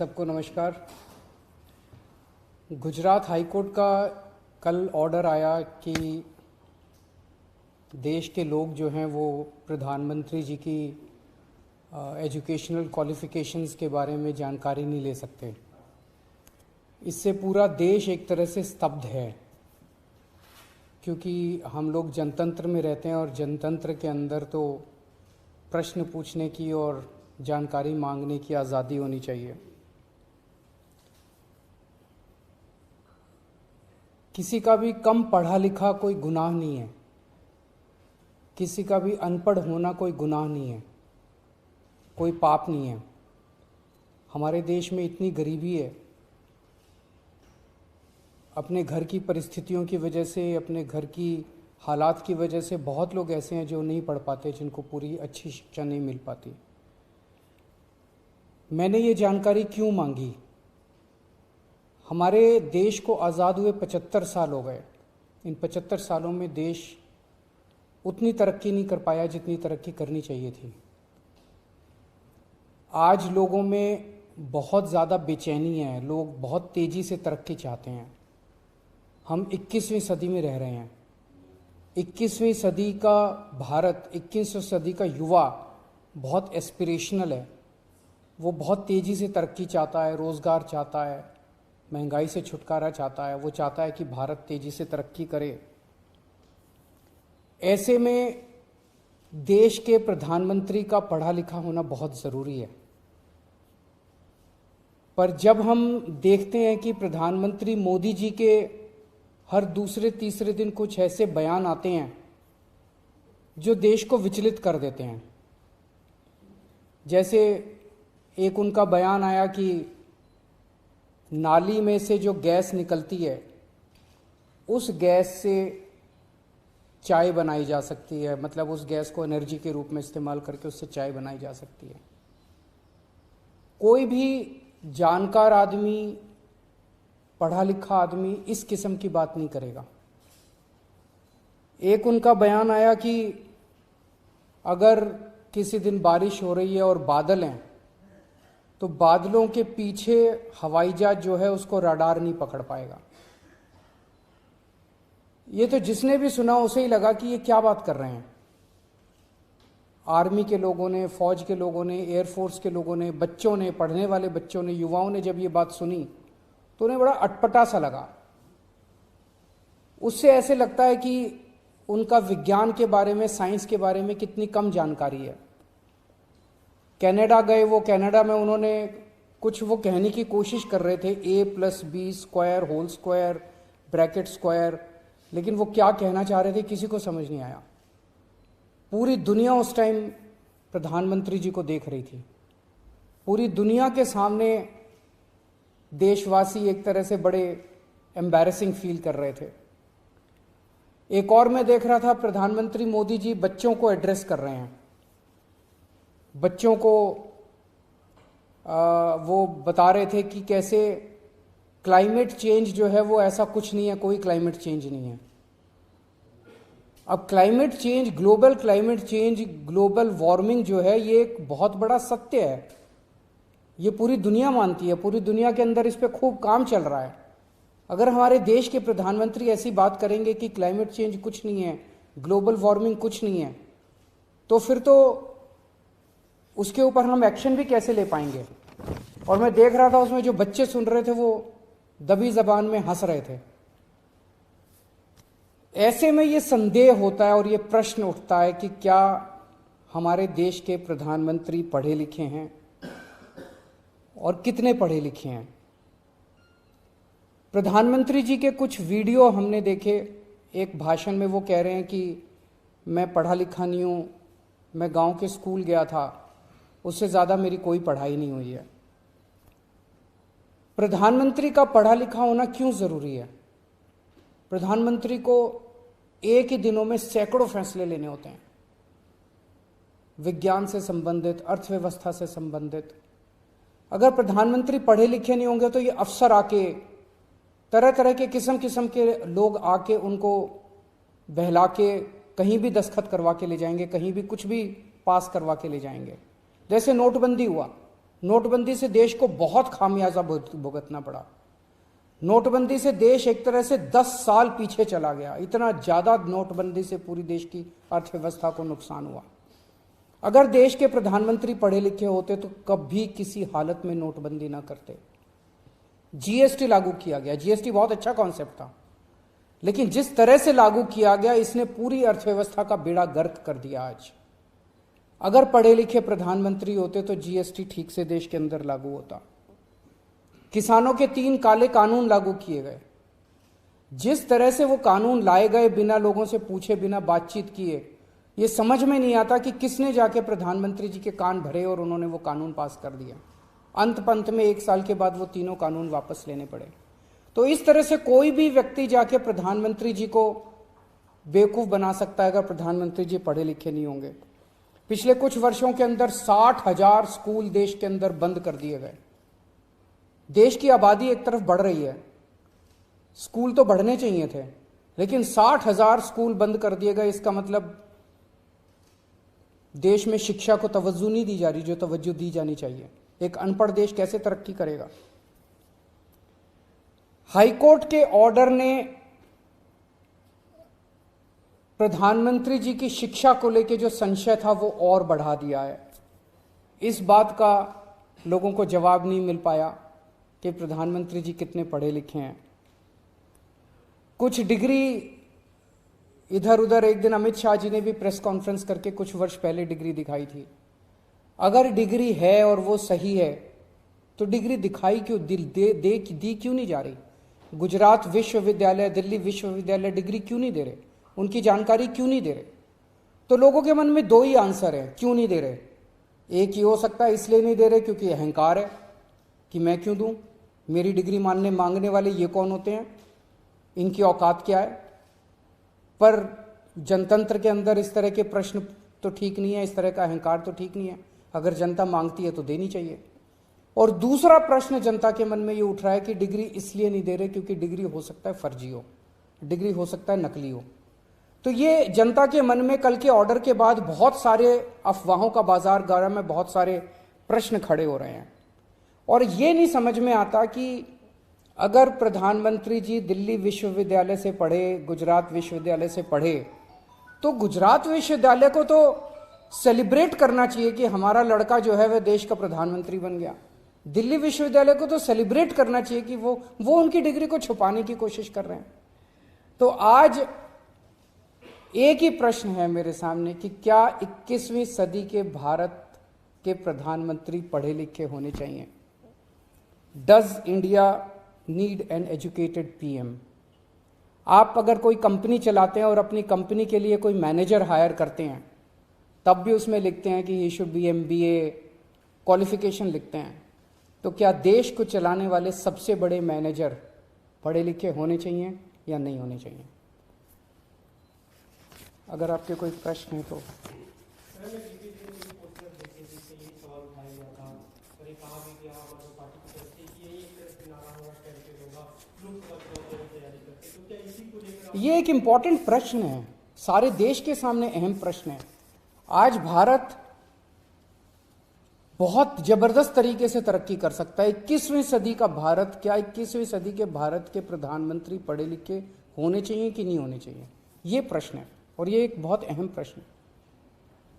सबको नमस्कार। Gujarat high court का कल ऑर्डर आया कि देश के लोग जो हैं वो प्रधानमंत्री जी की एजुकेशनल क्वालिफ़िकेशंस के बारे में जानकारी नहीं ले सकते। इससे पूरा देश एक तरह से स्तब्ध है, क्योंकि हम लोग जनतंत्र में रहते हैं और जनतंत्र के अंदर तो प्रश्न पूछने की और जानकारी मांगने की आज़ादी होनी चाहिए। किसी का भी कम पढ़ा लिखा कोई गुनाह नहीं है, किसी का भी अनपढ़ होना कोई गुनाह नहीं है, कोई पाप नहीं है। हमारे देश में इतनी गरीबी है, अपने घर की परिस्थितियों की वजह से, अपने घर की हालात की वजह से बहुत लोग ऐसे हैं जो नहीं पढ़ पाते, जिनको पूरी अच्छी शिक्षा नहीं मिल पाती। मैंने ये जानकारी क्यों मांगी? हमारे देश को आज़ाद हुए 75 साल हो गए। इन 75 सालों में देश उतनी तरक्की नहीं कर पाया जितनी तरक्की करनी चाहिए थी। आज लोगों में बहुत ज़्यादा बेचैनी है, लोग बहुत तेज़ी से तरक्की चाहते हैं। हम 21वीं सदी में रह रहे हैं। 21वीं सदी का भारत, 21वीं सदी का युवा बहुत एस्पिरेशनल है। वो बहुत तेज़ी से तरक्की चाहता है, रोज़गार चाहता है, महंगाई से छुटकारा चाहता है। वो चाहता है कि भारत तेज़ी से तरक्की करे। ऐसे में देश के प्रधानमंत्री का पढ़ा लिखा होना बहुत ज़रूरी है। पर जब हम देखते हैं कि प्रधानमंत्री मोदी जी के हर दूसरे तीसरे दिन कुछ ऐसे बयान आते हैं जो देश को विचलित कर देते हैं। जैसे एक उनका बयान आया कि नाली में से जो गैस निकलती है, उस गैस से चाय बनाई जा सकती है, मतलब उस गैस को एनर्जी के रूप में इस्तेमाल करके उससे चाय बनाई जा सकती है। कोई भी जानकार आदमी, पढ़ा लिखा आदमी इस किस्म की बात नहीं करेगा। एक उनका बयान आया कि अगर किसी दिन बारिश हो रही है और बादल हैं, तो बादलों के पीछे हवाई जहाज जो है उसको रडार नहीं पकड़ पाएगा। ये तो जिसने भी सुना उसे ही लगा कि ये क्या बात कर रहे हैं। आर्मी के लोगों ने, फौज के लोगों ने, एयरफोर्स के लोगों ने, बच्चों ने, पढ़ने वाले बच्चों ने, युवाओं ने जब ये बात सुनी तो उन्हें बड़ा अटपटा सा लगा। उससे ऐसे लगता है कि उनका विज्ञान के बारे में, साइंस के बारे में कितनी कम जानकारी है। कनाडा गए, वो कनाडा में उन्होंने कुछ वो कहने की कोशिश कर रहे थे, a+b² whole square bracket square, लेकिन वो क्या कहना चाह रहे थे किसी को समझ नहीं आया। पूरी दुनिया उस टाइम प्रधानमंत्री जी को देख रही थी। पूरी दुनिया के सामने देशवासी एक तरह से बड़े एम्बैरेसिंग फील कर रहे थे। एक और मैं देख रहा था, प्रधानमंत्री मोदी जी बच्चों को एड्रेस कर रहे हैं। बच्चों को वो बता रहे थे कि कैसे क्लाइमेट चेंज जो है वो ऐसा कुछ नहीं है, कोई क्लाइमेट चेंज नहीं है। अब climate change, global climate change, global warming जो है ये एक बहुत बड़ा सत्य है। ये पूरी दुनिया मानती है, पूरी दुनिया के अंदर इस पे खूब काम चल रहा है। अगर हमारे देश के प्रधानमंत्री ऐसी बात करेंगे कि क्लाइमेट चेंज कुछ नहीं है, ग्लोबल वार्मिंग कुछ नहीं है, तो फिर तो उसके ऊपर हम एक्शन भी कैसे ले पाएंगे। और मैं देख रहा था उसमें जो बच्चे सुन रहे थे वो दबी जबान में हंस रहे थे। ऐसे में ये संदेह होता है और ये प्रश्न उठता है कि क्या हमारे देश के प्रधानमंत्री पढ़े लिखे हैं और कितने पढ़े लिखे हैं। प्रधानमंत्री जी के कुछ वीडियो हमने देखे। एक भाषण में वो कह रहे हैं कि मैं पढ़ा लिखा नहीं हूँ, मैं गांव के स्कूल गया था, उससे ज़्यादा मेरी कोई पढ़ाई नहीं हुई है। प्रधानमंत्री का पढ़ा लिखा होना क्यों ज़रूरी है? प्रधानमंत्री को एक ही दिनों में सैकड़ों फैसले लेने होते हैं, विज्ञान से संबंधित, अर्थव्यवस्था से संबंधित। अगर प्रधानमंत्री पढ़े लिखे नहीं होंगे तो ये अफसर आके, तरह तरह के किस्म किस्म के लोग आके उनको बहला के कहीं भी दस्तखत करवा के ले जाएंगे, कहीं भी कुछ भी पास करवा के ले जाएंगे। जैसे नोटबंदी हुआ, नोटबंदी से देश को बहुत खामियाजा भुगतना पड़ा। नोटबंदी से देश एक तरह से 10 साल पीछे चला गया। इतना ज्यादा नोटबंदी से पूरी देश की अर्थव्यवस्था को नुकसान हुआ। अगर देश के प्रधानमंत्री पढ़े लिखे होते तो कभी किसी हालत में नोटबंदी ना करते। जीएसटी लागू किया गया। जीएसटी बहुत अच्छा कॉन्सेप्ट था, लेकिन जिस तरह से लागू किया गया इसने पूरी अर्थव्यवस्था का बेड़ा गर्क कर दिया। आज अगर पढ़े लिखे प्रधानमंत्री होते तो जीएसटी ठीक से देश के अंदर लागू होता। किसानों के 3 काले कानून लागू किए गए। जिस तरह से वो कानून लाए गए बिना लोगों से पूछे, बिना बातचीत किए, ये समझ में नहीं आता कि किसने जाके प्रधानमंत्री जी के कान भरे और उन्होंने वो कानून पास कर दिया। अंत पंत में 1 साल के बाद वो तीनों कानून वापस लेने पड़े। तो इस तरह से कोई भी व्यक्ति जाके प्रधानमंत्री जी को बेवकूफ बना सकता है अगर प्रधानमंत्री जी पढ़े लिखे नहीं होंगे। पिछले कुछ वर्षों के अंदर 60,000 स्कूल देश के अंदर बंद कर दिए गए। देश की आबादी एक तरफ बढ़ रही है, स्कूल तो बढ़ने चाहिए थे, लेकिन 60,000 स्कूल बंद कर दिए गए। इसका मतलब देश में शिक्षा को तवज्जो नहीं दी जा रही जो तवज्जो दी जानी चाहिए। एक अनपढ़ देश कैसे तरक्की करेगा? हाईकोर्ट के ऑर्डर ने प्रधानमंत्री जी की शिक्षा को लेकर जो संशय था वो और बढ़ा दिया है। इस बात का लोगों को जवाब नहीं मिल पाया कि प्रधानमंत्री जी कितने पढ़े लिखे हैं। कुछ डिग्री इधर उधर, एक दिन अमित शाह जी ने भी प्रेस कॉन्फ्रेंस करके कुछ वर्ष पहले डिग्री दिखाई थी। अगर डिग्री है और वो सही है तो डिग्री दिखाई क्यों, दी क्यों नहीं जा रही? गुजरात विश्वविद्यालय, दिल्ली विश्वविद्यालय डिग्री क्यों नहीं दे रहे? उनकी जानकारी क्यों नहीं दे रहे? तो लोगों के मन में 2 ही आंसर है क्यों नहीं दे रहे। एक ही हो सकता है इसलिए नहीं दे रहे क्योंकि अहंकार है कि मैं क्यों दूं, मेरी डिग्री मांगने वाले ये कौन होते हैं, इनकी औकात क्या है। पर जनतंत्र के अंदर इस तरह के प्रश्न तो ठीक नहीं है, इस तरह का अहंकार तो ठीक नहीं है। अगर जनता मांगती है तो देनी चाहिए। और दूसरा प्रश्न जनता के मन में ये उठ रहा है कि डिग्री इसलिए नहीं दे रहे क्योंकि डिग्री हो सकता है फर्जी हो, डिग्री हो सकता है नकली हो। तो ये जनता के मन में कल के ऑर्डर के बाद बहुत सारे अफवाहों का बाजार गर्म है, बहुत सारे प्रश्न खड़े हो रहे हैं। और ये नहीं समझ में आता कि अगर प्रधानमंत्री जी दिल्ली विश्वविद्यालय से पढ़े, गुजरात विश्वविद्यालय से पढ़े, तो गुजरात विश्वविद्यालय को तो सेलिब्रेट करना चाहिए कि हमारा लड़का जो है वह देश का प्रधानमंत्री बन गया। दिल्ली विश्वविद्यालय को तो सेलिब्रेट करना चाहिए कि वो उनकी डिग्री को छुपाने की कोशिश कर रहे हैं। तो आज एक ही प्रश्न है मेरे सामने कि क्या 21वीं सदी के भारत के प्रधानमंत्री पढ़े लिखे होने चाहिए? Does India need an educated PM? आप अगर कोई कंपनी चलाते हैं और अपनी कंपनी के लिए कोई मैनेजर हायर करते हैं, तब भी उसमें लिखते हैं कि he should be MBA qualification लिखते हैं। तो क्या देश को चलाने वाले सबसे बड़े मैनेजर पढ़े लिखे होने चाहिए या नहीं होने चाहिए? अगर आपके कोई प्रश्न है तो। ये एक इंपॉर्टेंट प्रश्न है, सारे देश के सामने अहम प्रश्न है। आज भारत बहुत जबरदस्त तरीके से तरक्की कर सकता है। 21वीं सदी का भारत, क्या 21वीं सदी के भारत के प्रधानमंत्री पढ़े लिखे होने चाहिए कि नहीं होने चाहिए? ये प्रश्न है और ये एक बहुत अहम प्रश्न है।